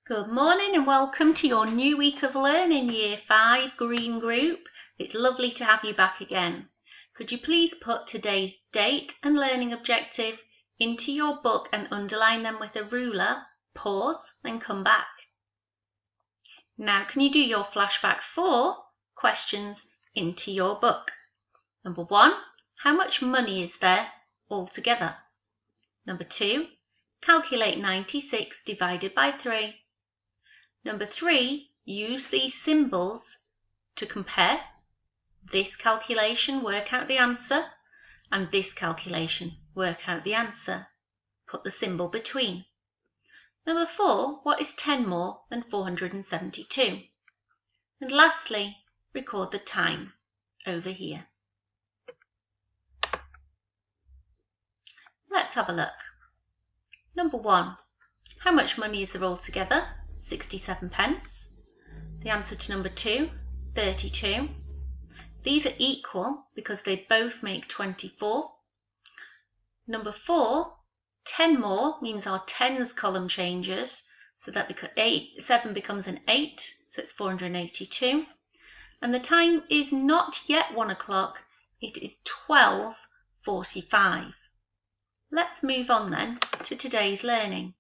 Good morning and welcome to your new week of learning, Year 5 Green Group. It's lovely to have you back again. Could you please put today's date and learning objective into your book and underline them with a ruler, pause, then come back. Now can you do your flashback 4 questions into your book? Number 1, how much money is there altogether? Number 2, calculate 96 divided by 3. Number 3, use these symbols to compare this calculation, work out the answer, and this calculation, work out the answer. Put the symbol between. Number 4, what is 10 more than 472? And lastly, record the time over here. Let's have a look. Number 1, how much money is there altogether? 67 pence. The answer to number 2, 32. These are equal because they both make 24. Number 4, 10 more means our tens column changes, so that 7 becomes an 8, so it's 482. And the time is not yet 1 o'clock, it is 12:45. Let's move on then to today's learning.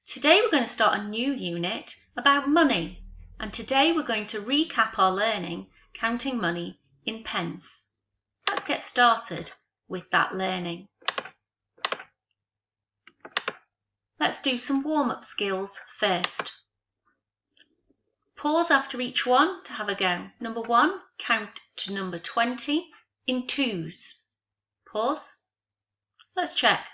Today we're going to start a new unit about money, and today we're going to recap our learning counting money in pence. Let's get started with that learning. Let's do some warm-up skills first. Pause after each one to have a go. Number 1, count to number 20 in twos. Pause. Let's check.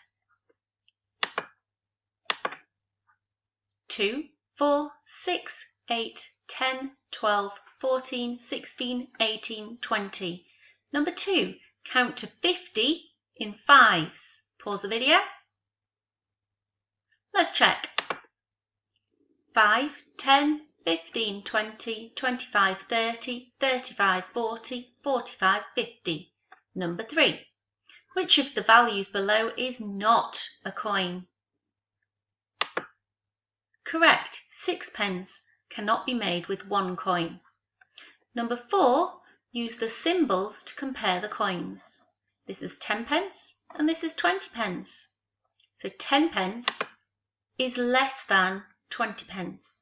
2, 4, 6, 8, 10, 12, 14, 16, 18, 20. Number 2, count to 50 in fives. Pause the video. Let's check. 5, 10, 15, 20, 25, 30, 35, 40, 45, 50. Number 3, which of the values below is not a coin? Correct, 6 pence cannot be made with 1 coin. Number 4, use the symbols to compare the coins. This is 10 pence and this is 20 pence. So 10 pence is less than 20 pence.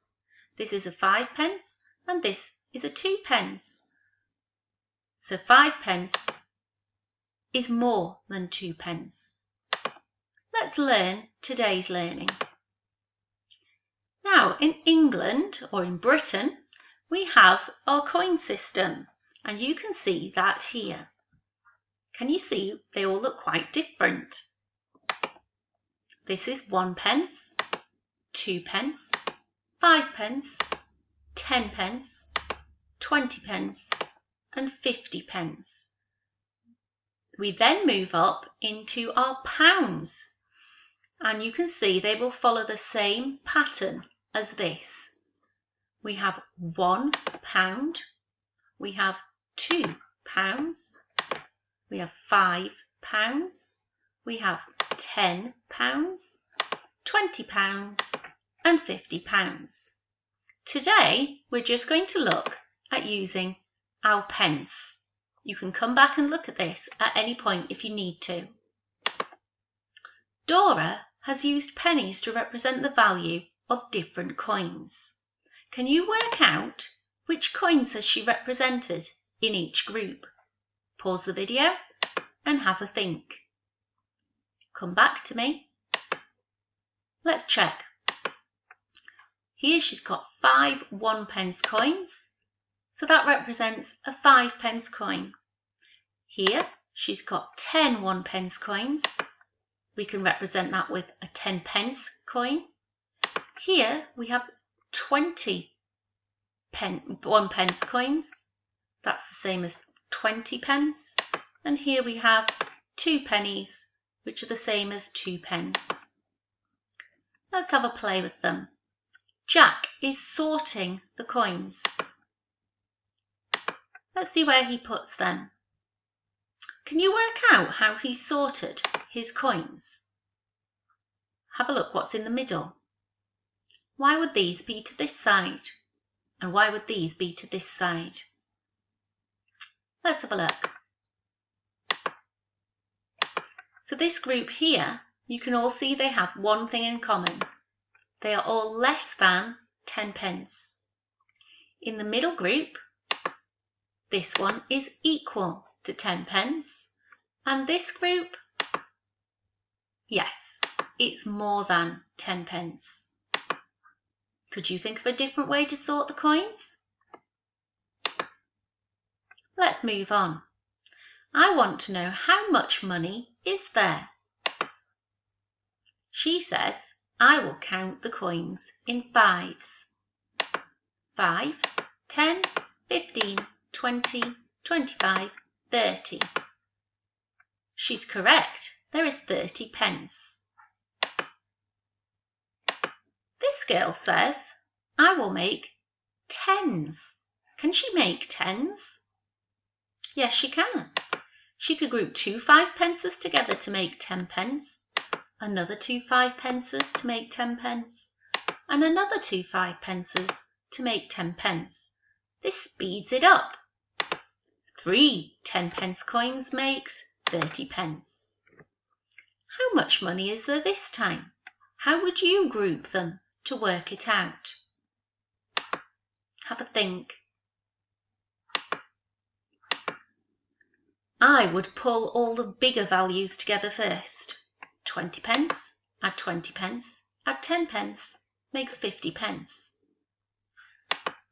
This is a 5 pence and this is a 2 pence. So 5 pence is more than 2 pence. Let's learn today's learning. Now, in England, or in Britain, we have our coin system, and you can see that here. Can you see they all look quite different? This is 1 pence, 2 pence, 5 pence, 10 pence, 20 pence, and 50 pence. We then move up into our pounds, and you can see they will follow the same pattern as this. We have 1 pound, we have 2 pounds, we have 5 pounds, we have 10 pounds, 20 pounds, and 50 pounds. Today, we're just going to look at using our pence. You can come back and look at this at any point if you need to. Dora has used pennies to represent the value of different coins. Can you work out which coins has she represented in each group? Pause the video and have a think. Come back to me. Let's check. Here she's got 5 1-pence coins, so that represents a 5-pence coin. Here she's got 10 1-pence coins. We can represent that with a 10-pence coin. Here we have 20 1-pence coins. That's the same as 20 pence. And here we have 2 pennies, which are the same as 2 pence. Let's have a play with them. Jack is sorting the coins. Let's see where he puts them. Can you work out how he sorted his coins? Have a look what's in the middle. Why would these be to this side? And why would these be to this side? Let's have a look. So this group here, you can all see they have one thing in common. They are all less than 10 pence. In the middle group, this one is equal to 10 pence. And this group, yes, it's more than 10 pence. Could you think of a different way to sort the coins? Let's move on. I want to know how much money is there. She says, I will count the coins in fives. 5, 10, 15, 20, 25, 30. She's correct. There is 30 pence. This girl says, I will make tens. Can she make tens? Yes, she can. She could group 2 5-pences together to make 10 pence, another 2 5-pences to make 10 pence, and another 2 5-pences to make 10 pence. This speeds it up. 3 10-pence coins makes 30 pence. How much money is there this time? How would you group them to work it out? Have a think. I would pull all the bigger values together first. 20 pence, add 20 pence, add 10 pence, makes 50 pence.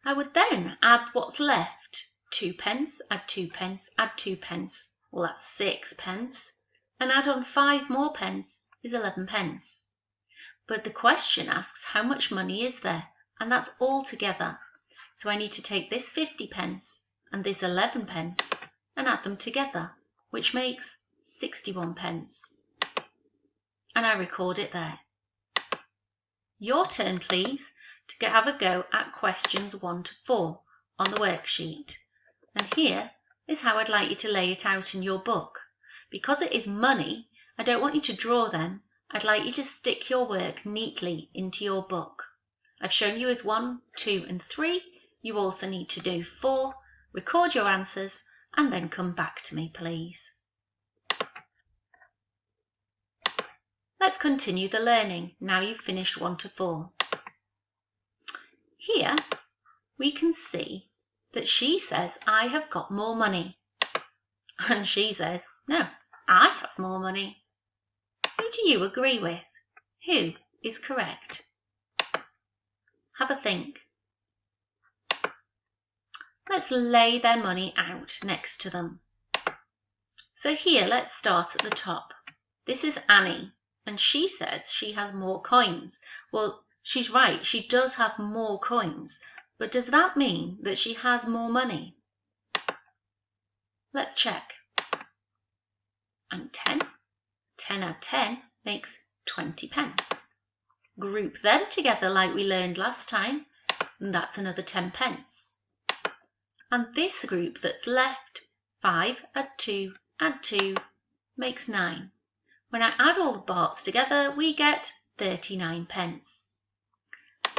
I would then add what's left. 2 pence, add 2 pence, add 2 pence. Well, that's 6 pence. And add on 5 more pence is 11 pence. But the question asks how much money is there, and that's all together. So I need to take this 50 pence and this 11 pence and add them together, which makes 61 pence. And I record it there. Your turn, please, to have a go at questions 1 to 4 on the worksheet. And here is how I'd like you to lay it out in your book. Because it is money, I don't want you to draw them. I'd like you to stick your work neatly into your book. I've shown you with 1, 2 and 3. You also need to do 4, record your answers, and then come back to me, please. Let's continue the learning now you've finished 1 to 4. Here we can see that she says, I have got more money. And she says, no, I have more money. Who do you agree with? Who is correct? Have a think. Let's lay their money out next to them. So here, let's start at the top. This is Annie, and she says she has more coins. Well, she's right, she does have more coins, but does that mean that she has more money? Let's check. And 10. 10 add 10 makes 20 pence. Group them together like we learned last time, and that's another 10 pence. And this group that's left, 5 add 2 makes 9. When I add all the parts together, we get 39 pence.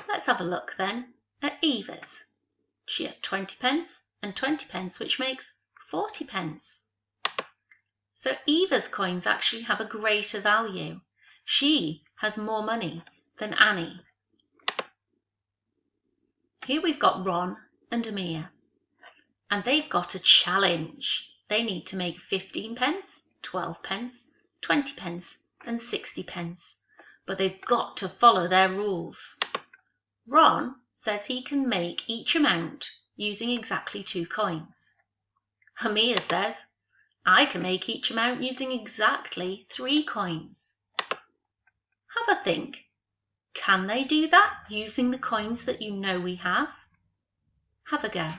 Let's have a look then at Eva's. She has 20 pence and 20 pence, which makes 40 pence. So Eva's coins actually have a greater value. She has more money than Annie. Here we've got Ron and Amir, and they've got a challenge. They need to make 15 pence, 12 pence, 20 pence and 60 pence, but they've got to follow their rules. Ron says he can make each amount using exactly 2 coins. Amir says, I can make each amount using exactly 3 coins. Have a think. Can they do that using the coins that you know we have? Have a go.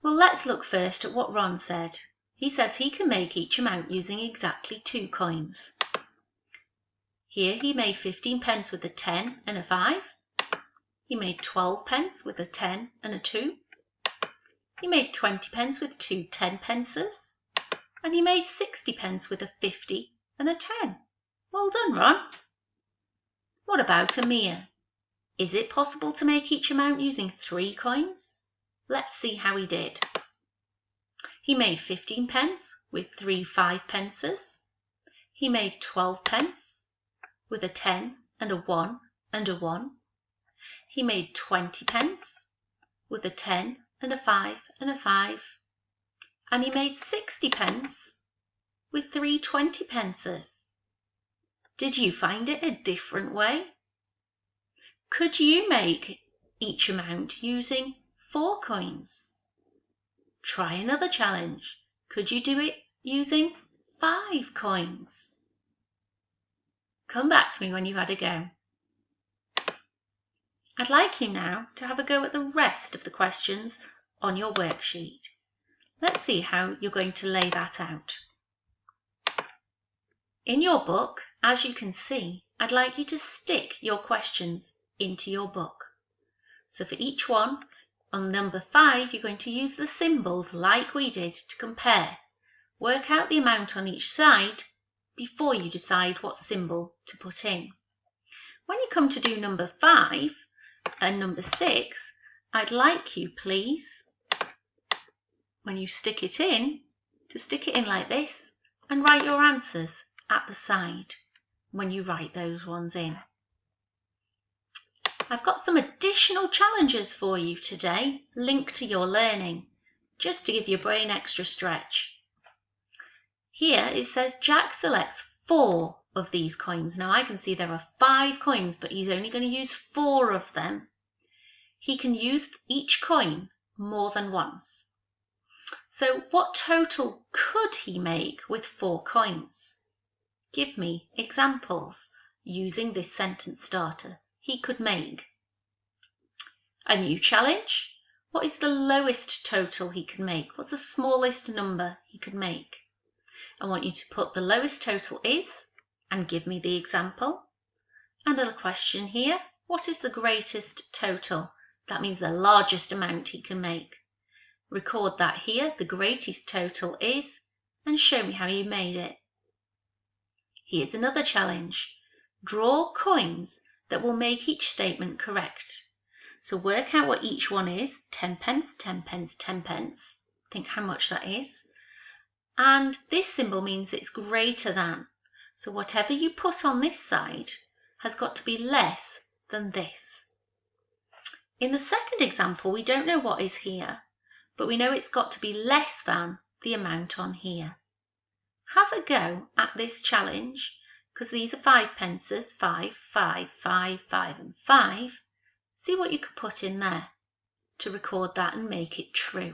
Well, let's look first at what Ron said. He says he can make each amount using exactly 2 coins. Here he made 15 pence with a 10 and a 5. He made 12 pence with a 10 and a 2. He made 20 pence with 2 10 pences. And he made 60 pence with a 50 and a 10. Well done, Ron. What about Amir? Is it possible to make each amount using 3 coins? Let's see how he did. He made 15 pence with 3 5-pences. He made 12 pence with a 10 and a 1 and a 1. He made 20 pence with a 10 and a 5 and a 5. And he made 60 pence with 3 20-pences. Did you find it a different way? Could you make each amount using 4 coins? Try another challenge. Could you do it using 5 coins? Come back to me when you've had a go. I'd like you now to have a go at the rest of the questions on your worksheet. Let's see how you're going to lay that out. In your book, as you can see, I'd like you to stick your questions into your book. So for each one, on number 5, you're going to use the symbols like we did to compare. Work out the amount on each side before you decide what symbol to put in. When you come to do number 5 and number 6, I'd like you, please, when you stick it in, to stick it in like this and write your answers at the side when you write those ones in. I've got some additional challenges for you today linked to your learning, just to give your brain extra stretch. Here it says Jack selects 4 of these coins. Now I can see there are 5 coins, but he's only going to use 4 of them. He can use each coin more than once. So what total could he make with 4 coins? Give me examples using this sentence starter he could make. A new challenge. What is the lowest total he can make? What's the smallest number he could make? I want you to put the lowest total is and give me the example. And a question here. What is the greatest total? That means the largest amount he can make. Record that here. The greatest total is, and show me how you made it. Here's another challenge. Draw coins that will make each statement correct. So work out what each one is. 10 pence, 10 pence, 10 pence. Think how much that is. And this symbol means it's greater than. So whatever you put on this side has got to be less than this. In the second example, we don't know what is here, but we know it's got to be less than the amount on here. Have a go at this challenge, because these are 5-pences, 5, 5, 5, 5 and 5. See what you could put in there to record that and make it true.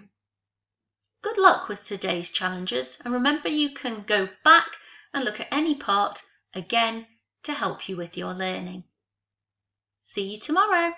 Good luck with today's challenges, and remember you can go back and look at any part again to help you with your learning. See you tomorrow.